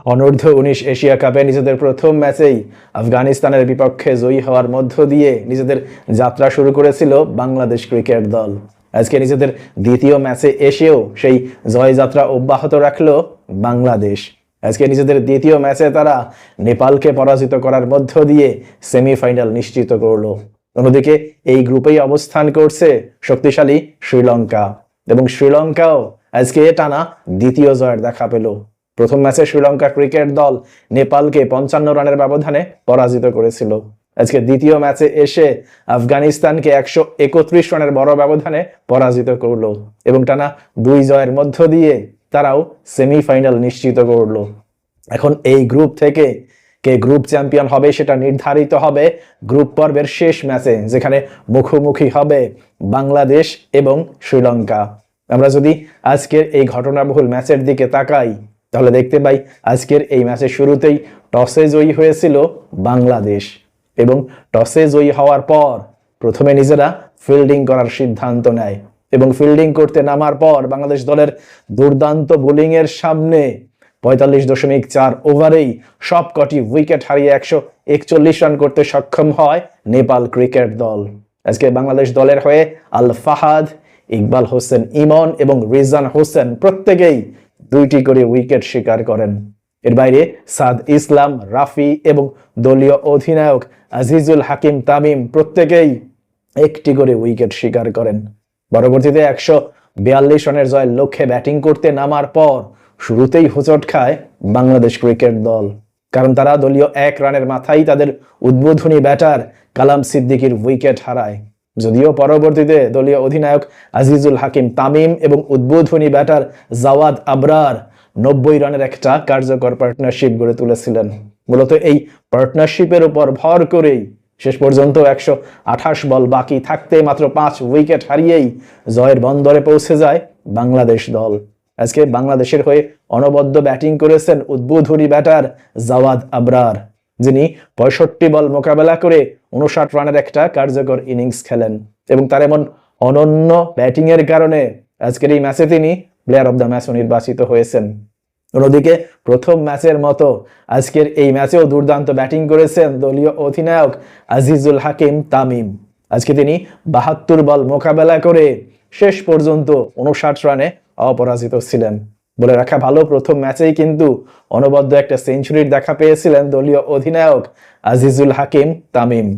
অনূর্ধ্ব-19 Asia কাপে নিজেদের প্রথম ম্যাচেই আফগানিস্তানের বিপক্ষে জয়ী হওয়ার মধ্য দিয়ে নিজেদের যাত্রা শুরু করেছিল বাংলাদেশ ক্রিকেট দল। আজকে নিজেদের দ্বিতীয় ম্যাচে এসেও সেই জয়যাত্রা অব্যাহত রাখল বাংলাদেশ। আজকে নিজেদের দ্বিতীয় ম্যাচে তারা নেপালকে পরাজিত করার মধ্য দিয়ে সেমিফাইনাল নিশ্চিত করলো। অন্যদিকে এই গ্রুপেই অবস্থান করছে শক্তিশালী শ্রীলঙ্কা, এবং শ্রীলঙ্কাও আজকে টানা দ্বিতীয় জয়ের দেখা পেল। প্রথম ম্যাচে শ্রীলঙ্কা ক্রিকেট দল নেপালকে 55 রানের ব্যবধানে পরাজিত করেছিল। আজকে দ্বিতীয় ম্যাচে এসে আফগানিস্তানকে 131 রানের বড় ব্যবধানে পরাজিত করলো, এবং টানা 2 জয়ের মধ্য দিয়ে তারাও সেমিফাইনাল নিশ্চিত করলো। এখন এই গ্রুপ থেকে কে গ্রুপ চ্যাম্পিয়ন হবে সেটা নির্ধারিত হবে গ্রুপ পর্বের শেষ ম্যাচে, যেখানে মুখোমুখি হবে বাংলাদেশ এবং শ্রীলঙ্কা। আমরা যদি আজকের এই ঘটনাবহুল ম্যাচের দিকে তাকাই, তাহলে দেখতে পাই আজকের এই ম্যাচের শুরুতেই টসে জয়ী হয়েছিল বাংলাদেশ, এবং টসে জয়ী হওয়ার পর প্রথমে নিজেরা ফিল্ডিং করার সিদ্ধান্ত নেয়, এবং ফিল্ডিং করতে নামার পর বাংলাদেশ দলের দুর্দান্ত বোলিং এর সামনে 45.4 ওভারেই সবকটি উইকেট হারিয়ে 141 রান করতে সক্ষম হয় নেপাল ক্রিকেট দল। আজকে বাংলাদেশ দলের হয়ে আল ফাহাদ, ইকবাল হোসেন ইমন এবং রিজান হোসেন প্রত্যেকেই 2টি করে উইকেট শিকার করেন। এর বাইরে সাদ ইসলাম, রাফি এবং দলীয় অধিনায়ক আজিজুল হাকিম তামিম প্রত্যেকেই 1টি করে উইকেট শিকার করেন। পরবর্তীতে 142 রানের জয়ের লক্ষ্যে ব্যাটিং করতে নামার পর শুরুতেই হোঁচট খায় বাংলাদেশ ক্রিকেট দল, কারণ তারা দলীয় 1 রানের মাথায় তাদের উদ্বোধনী ব্যাটার কালাম সিদ্দিকীর উইকেট হারায়। যদিও পরবর্তীতে দলীয় অধিনায়ক আজিজুল হাকিম তামিম এবং উদ্বোধনী ব্যাটার জাওয়াদ আবরার 90 রানের একটা কার্যকর পার্টনারশিপ গড়ে তুলেছিলেন। মূলত এই পার্টনারশিপের উপর ভর করেই শেষ পর্যন্ত 128 বল বাকি থাকতে মাত্র 5 উইকেট হারিয়েই জয়ের বন্দরে পৌঁছে যায় বাংলাদেশ দল। আজকে বাংলাদেশের হয়ে অনবদ্য ব্যাটিং করেছেন উদ্বোধনী ব্যাটার জাওয়াদ আবরার, যিনি 65 বল মোকাবেলা করে 59 রানের একটা কার্যকর ইনিংস খেলেন, এবং তার এমন অনন্য ব্যাটিং এর কারণে আজকের এই ম্যাচে তিনি প্লেয়ার অব দ্য ম্যাচও নির্বাচিত হয়েছেন। অন্যদিকে প্রথম ম্যাচের মতো আজকের এই ম্যাচেও দুর্দান্ত ব্যাটিং করেছেন দলীয় অধিনায়ক আজিজুল হাকিম তামিম। আজকে তিনি 72 বল মোকাবেলা করে শেষ পর্যন্ত 59 রানে অপরাজিত ছিলেন। বলে রাখা ভালো, প্রথম ম্যাচেই কিন্তু অনবদ্য একটা সেঞ্চুরির দেখা পেয়েছিলেন দলীয় অধিনায়ক আজিজুল হাকিম তামিম।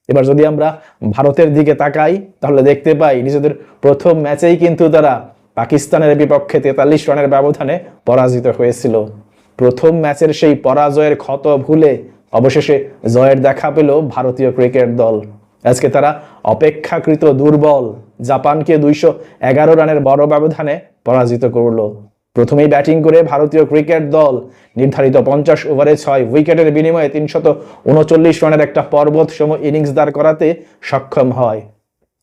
এবার যদি আমরা ভারতের দিকে তাকাই, তাহলে দেখতে পাই নিজেদের প্রথম ম্যাচেই কিন্তু তারা পাকিস্তানের বিপক্ষে 43 রানের ব্যবধানে পরাজিত হয়েছিল। প্রথম ম্যাচের সেই পরাজয়ের ক্ষত ভুলে অবশেষে জয়ের দেখা পেল ভারতীয় ক্রিকেট দল। আজকে তারা অপেক্ষাকৃত দুর্বল জাপানকে 211 রানের বড় ব্যবধানে পরাজিত করল। প্রথমেই ব্যাটিং করে ভারতীয় ক্রিকেট দল নির্ধারিত 50 ওভারে 6 উইকেটের বিনিময়ে 339 রানের একটা পর্বত সম ইনিংস দাঁড় করাতে সক্ষম হয়,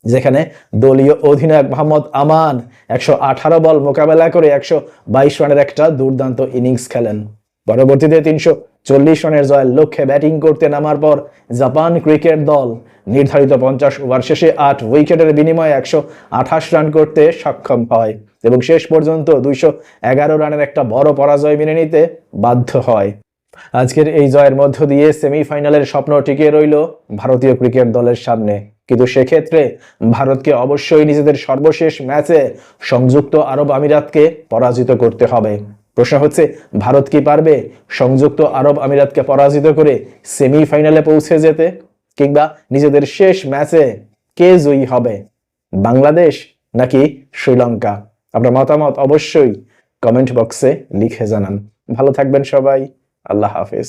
যেখানে দলীয় অধিনায়ক মোহাম্মদ আমান 118 বল মোকাবেলা করে 122 রানের একটা দুর্দান্ত ইনিংস খেলেন। পরবর্তীতে 340 রানের জয়ের লক্ষ্যে ব্যাটিং করতে নামার পর জাপান ক্রিকেট দল নির্ধারিত 50 ওভার শেষে 8 উইকেটের বিনিময়ে 128 রান করতে সক্ষম হয়, এবং শেষ পর্যন্ত 211 রানের একটা বড় পরাজয় মেনে নিতে বাধ্য হয়। আজকের এই জয়ের মধ্য দিয়ে সেমিফাইনালের স্বপ্ন টিকে রইল ভারতীয় ক্রিকেট দলের সামনে, কিন্তু সেক্ষেত্রে ভারতকে অবশ্যই নিজেদের সর্বশেষ ম্যাচে সংযুক্ত আরব আমিরাতকে পরাজিত করতে হবে। প্রশ্ন হচ্ছে, ভারত কি পারবে সংযুক্ত আরব আমিরাতকে পরাজিত করে সেমিফাইনালে পৌঁছে যেতে, কিংবা নিজেদের শেষ ম্যাচে কে জয়ী হবে, বাংলাদেশ নাকি শ্রীলঙ্কা? আপনার মতামত অবশ্যই কমেন্ট বক্সে লিখে জানান। ভালো থাকবেন সবাই, আল্লাহ হাফেজ।